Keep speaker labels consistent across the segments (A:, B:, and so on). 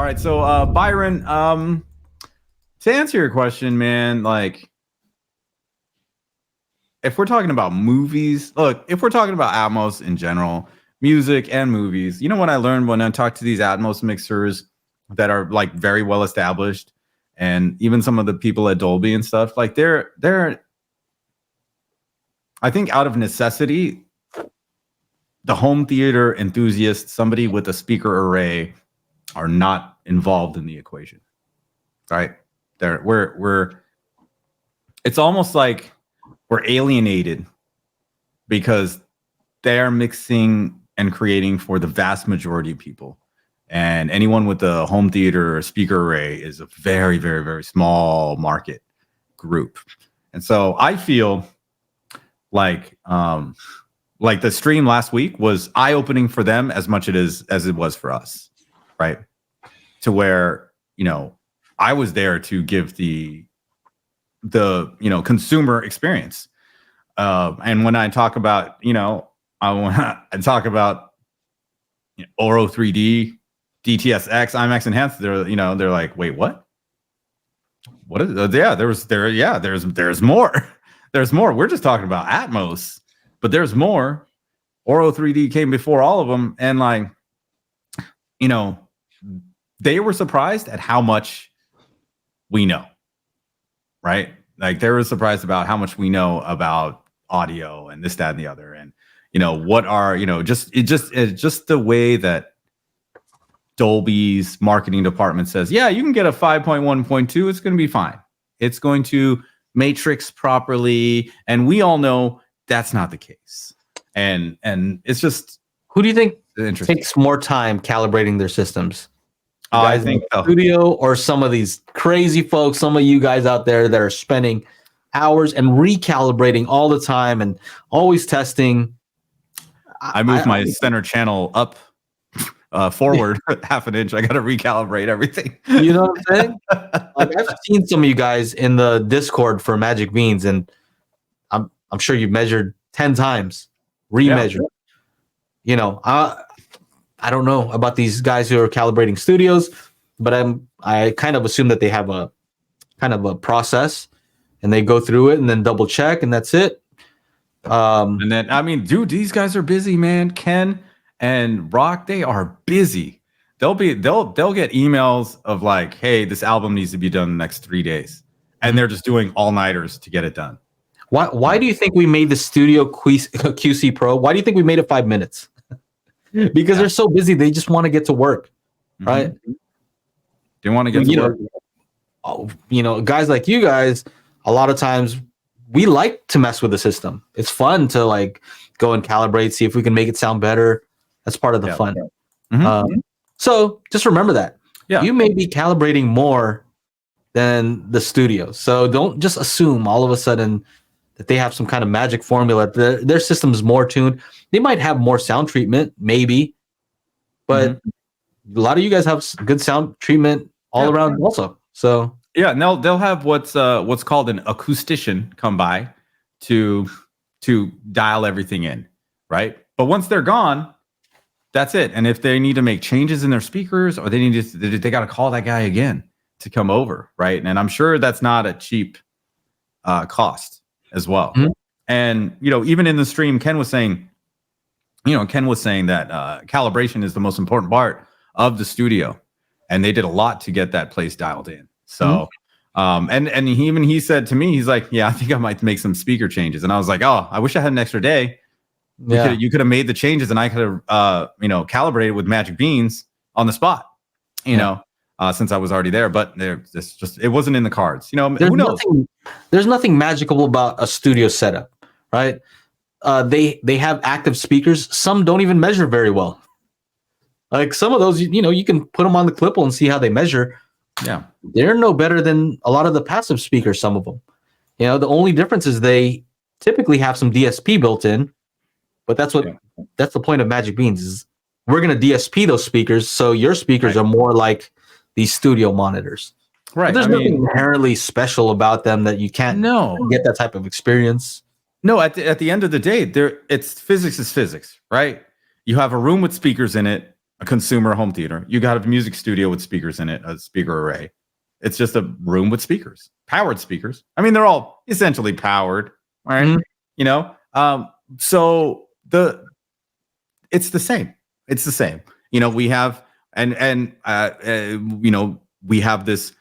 A: right. So, Byron, to answer your question, man, like, if we're talking about movies, look, if we're talking about Atmos in general, music and movies, you know what I learned when I talked to these Atmos mixers that are like very well established, and even some of the people at Dolby and stuff, like they're I think out of necessity, the home theater enthusiast, somebody with a speaker array, are not involved in the equation, right? We're it's almost like we're alienated because they're mixing and creating for the vast majority of people, and anyone with a home theater or speaker array is a very, very, very small market group. And so I feel like the stream last week was eye-opening for them as much as it was for us, right? To where, I was there to give the consumer experience. And when I talk about, I talk about Oro 3D, DTSX, IMAX Enhanced, they're like, wait, what? What is it? There's more. There's more. We're just talking about Atmos, but there's more. Oro 3D came before all of them, and they were surprised at how much we know, right? Like they were surprised about how much we know about audio and this, that, and the other, and what are just the way that Dolby's marketing department says, yeah, you can get a 5.1.2. It's going to be fine. It's going to matrix properly, and we all know that's not the case. And it's just,
B: who do you think takes more time calibrating their systems?
A: I think
B: the studio, or some of these crazy folks, some of you guys out there that are spending hours and recalibrating all the time and always testing.
A: I moved my center channel up forward half an inch. I got to recalibrate everything.
B: You know what I'm saying? Like, I've seen some of you guys in the Discord for Magic Beans, and I'm sure you've measured 10 times, remeasured. Yeah. I don't know about these guys who are calibrating studios, but I kind of assume that they have a kind of a process, and they go through it and then double check, and that's it.
A: And then, dude, these guys are busy, man. Ken and Rock, they are busy. They'll get emails of like, hey, this album needs to be done in the next 3 days, and they're just doing all-nighters to get it done.
B: Why do you think we made the Studio QC Pro? Why do you think we made it 5 minutes? Because they're so busy, they just want to get to work, right?
A: They want to get to work.
B: Guys like you guys, a lot of times we like to mess with the system. It's fun to like go and calibrate, see if we can make it sound better. That's part of the fun. So just remember that. Yeah. You may be calibrating more than the studio. So don't just assume all of a sudden that they have some kind of magic formula. Their system is more tuned. They might have more sound treatment, maybe, but a lot of you guys have good sound treatment all around also. So
A: yeah, and they'll have what's called an acoustician come by to dial everything in, right? But once they're gone, that's it. And if they need to make changes in their speakers, or they got to call that guy again to come over, right? And I'm sure that's not a cheap cost as well. And even in the stream, Ken was saying that calibration is the most important part of the studio, and they did a lot to get that place dialed in. So, and he said to me, he's like, yeah, I think I might make some speaker changes. And I was like, oh, I wish I had an extra day. Yeah. You could have made the changes, and I could have, calibrated with Magic Beans on the spot, since I was already there. But it wasn't in the cards. Who knows?
B: There's nothing magical about a studio setup, right? They have active speakers. Some don't even measure very well. Like some of those, you can put them on the clipple and see how they measure.
A: Yeah,
B: they're no better than a lot of the passive speakers. Some of them, the only difference is they typically have some DSP built in. But that's the point of Magic Beans is we're going to DSP those speakers, so your speakers are more like these studio monitors.
A: Right.
B: But there's nothing inherently special about them that you can't get that type of experience.
A: No, at the end of the day, it's physics is physics, right? You have a room with speakers in it. a consumer home theater. You got a music studio with speakers in it, a speaker array. It's just a room with speakers, powered speakers. I mean, they're all essentially powered, right? Mm-hmm. You know, so it's the same. It's the same. You know, we have you know, we have this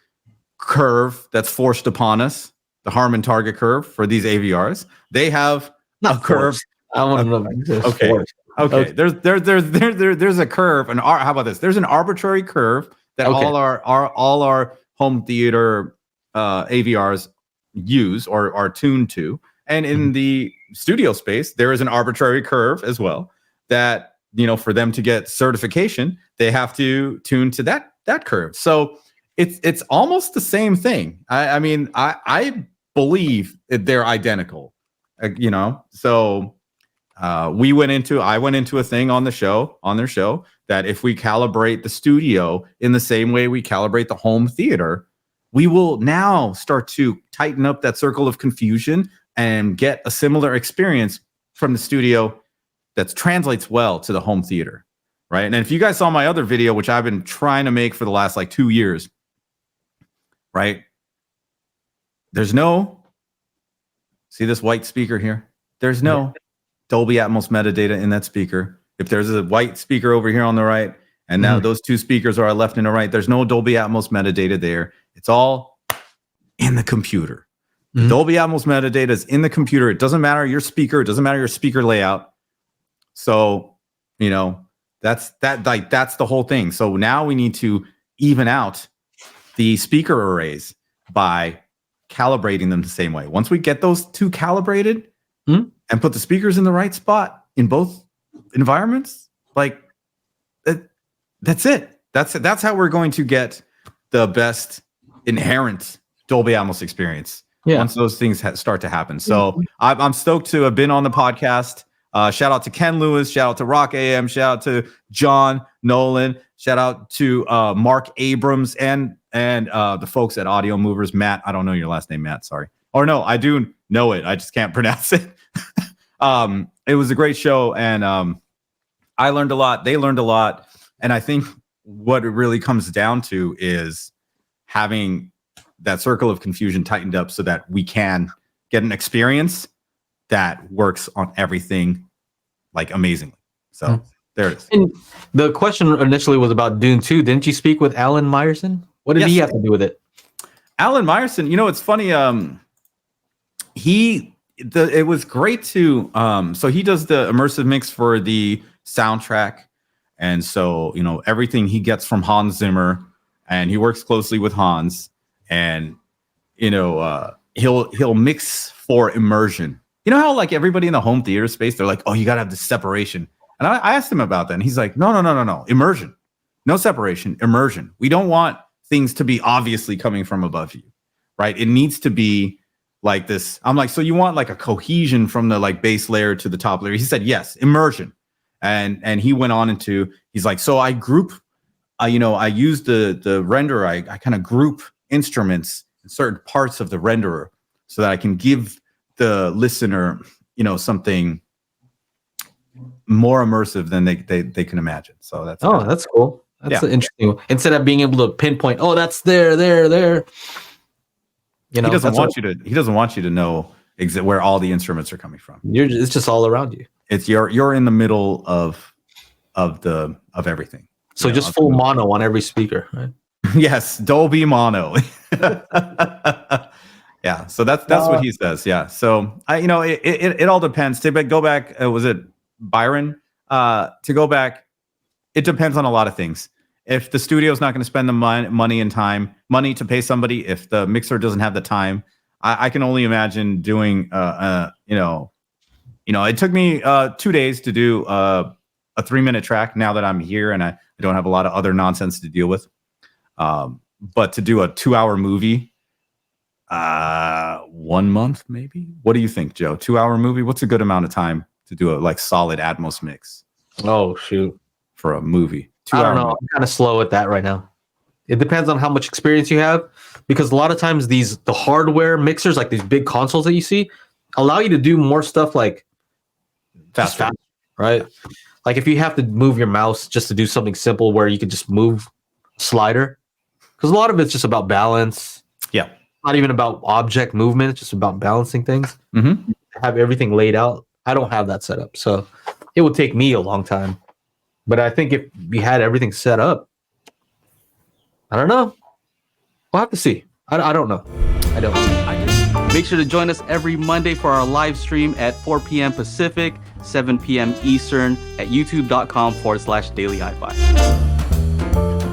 A: curve that's forced upon us, the Harman target curve for these AVRs. They have a curve.
B: I want to know about this.
A: Okay. Okay. There's a curve. And how about this? There's an arbitrary curve that all our home theater AVRs use or are tuned to. And in the studio space, there is an arbitrary curve as well that, you know, for them to get certification, they have to tune to that curve. So it's almost the same thing. I mean, I believe they're identical, you know. So I went into a thing on their show that if we calibrate the studio in the same way we calibrate the home theater, we will now start to tighten up that circle of confusion and get a similar experience from the studio that translates well to the home theater, right? And if you guys saw my other video, which I've been trying to make for the last like 2 years, right? There's no, see this white speaker here? There's no Dolby Atmos metadata in that speaker. If there's a white speaker over here on the right, and now those two speakers are left and the right, there's no Dolby Atmos metadata there. It's all in the computer. The Dolby Atmos metadata is in the computer. It doesn't matter your speaker. It doesn't matter your speaker layout. So, you know, that's the whole thing. So now we need to even out the speaker arrays by calibrating them the same way. Once we get those two calibrated and put the speakers in the right spot in both environments, like that's it. That's how we're going to get the best inherent Dolby Atmos experience. Yeah. Once those things start to happen. So I'm stoked to have been on the podcast. Shout out to Ken Lewis. Shout out to Rock AM. Shout out to John Nolan. Shout out to Mark Abrams and the folks at Audio Movers. Matt, I don't know your last name, Matt. Sorry. Or no, I do know it. I just can't pronounce it. It was a great show, and I learned a lot. They learned a lot. And I think what it really comes down to is having that circle of confusion tightened up so that we can get an experience that works on everything like amazingly. So there it is. And
B: the question initially was about Dune 2. Didn't you speak with Alan Meyerson? What did he have to do with it?
A: Alan Meyerson, you know, it's funny. It was great to, so he does the immersive mix for the soundtrack. And so, you know, everything he gets from Hans Zimmer, and he works closely with Hans, and, you know, he'll mix for immersion. You know how like everybody in the home theater space, they're like, oh, you got to have this separation. And I asked him about that, and he's like, no. Immersion, no separation, immersion. We don't want things to be obviously coming from above you, right? It needs to be like this. I'm like, so you want like a cohesion from the like base layer to the top layer? He said, yes, immersion. And he went on into, he's like, so I group, you know, I use the renderer. I kind of group instruments in certain parts of the renderer so that I can give the listener, you know, something more immersive than they can imagine. So that's
B: that's cool. That's interesting. Instead of being able to pinpoint, oh, that's there. You know,
A: he doesn't want you to know where all the instruments are coming from.
B: It's just all around you.
A: It's you're in the middle of everything.
B: So just full mono on every speaker, right?
A: Yes, Dolby mono. Yeah, so that's what he says. Yeah, so it all depends. To go back, was it Byron? To go back, it depends on a lot of things. If the studio's not going to spend the money to pay somebody, if the mixer doesn't have the time, I can only imagine doing it took me 2 days to do a 3-minute track now that I'm here and I don't have a lot of other nonsense to deal with. But to do a 2-hour movie, 1 month maybe. What do you think, Joe? 2-hour movie? What's a good amount of time to do a like solid Atmos mix?
B: Oh shoot,
A: for a movie.
B: I don't know. I'm kind of slow at that right now. It depends on how much experience you have, because a lot of times the hardware mixers, like these big consoles that you see, allow you to do more stuff like faster, right? Like if you have to move your mouse just to do something simple where you could just move a slider, because a lot of it's just about balance.
A: Yeah.
B: Not even about object movement. It's just about balancing things.
A: Mm-hmm.
B: Have everything laid out. I don't have that set up. So it would take me a long time. But I think if we had everything set up, I don't know. We'll have to see. I don't know. I don't know.
C: Make sure to join us every Monday for our live stream at 4 p.m. Pacific, 7 p.m. Eastern at youtube.com/Daily HiFi.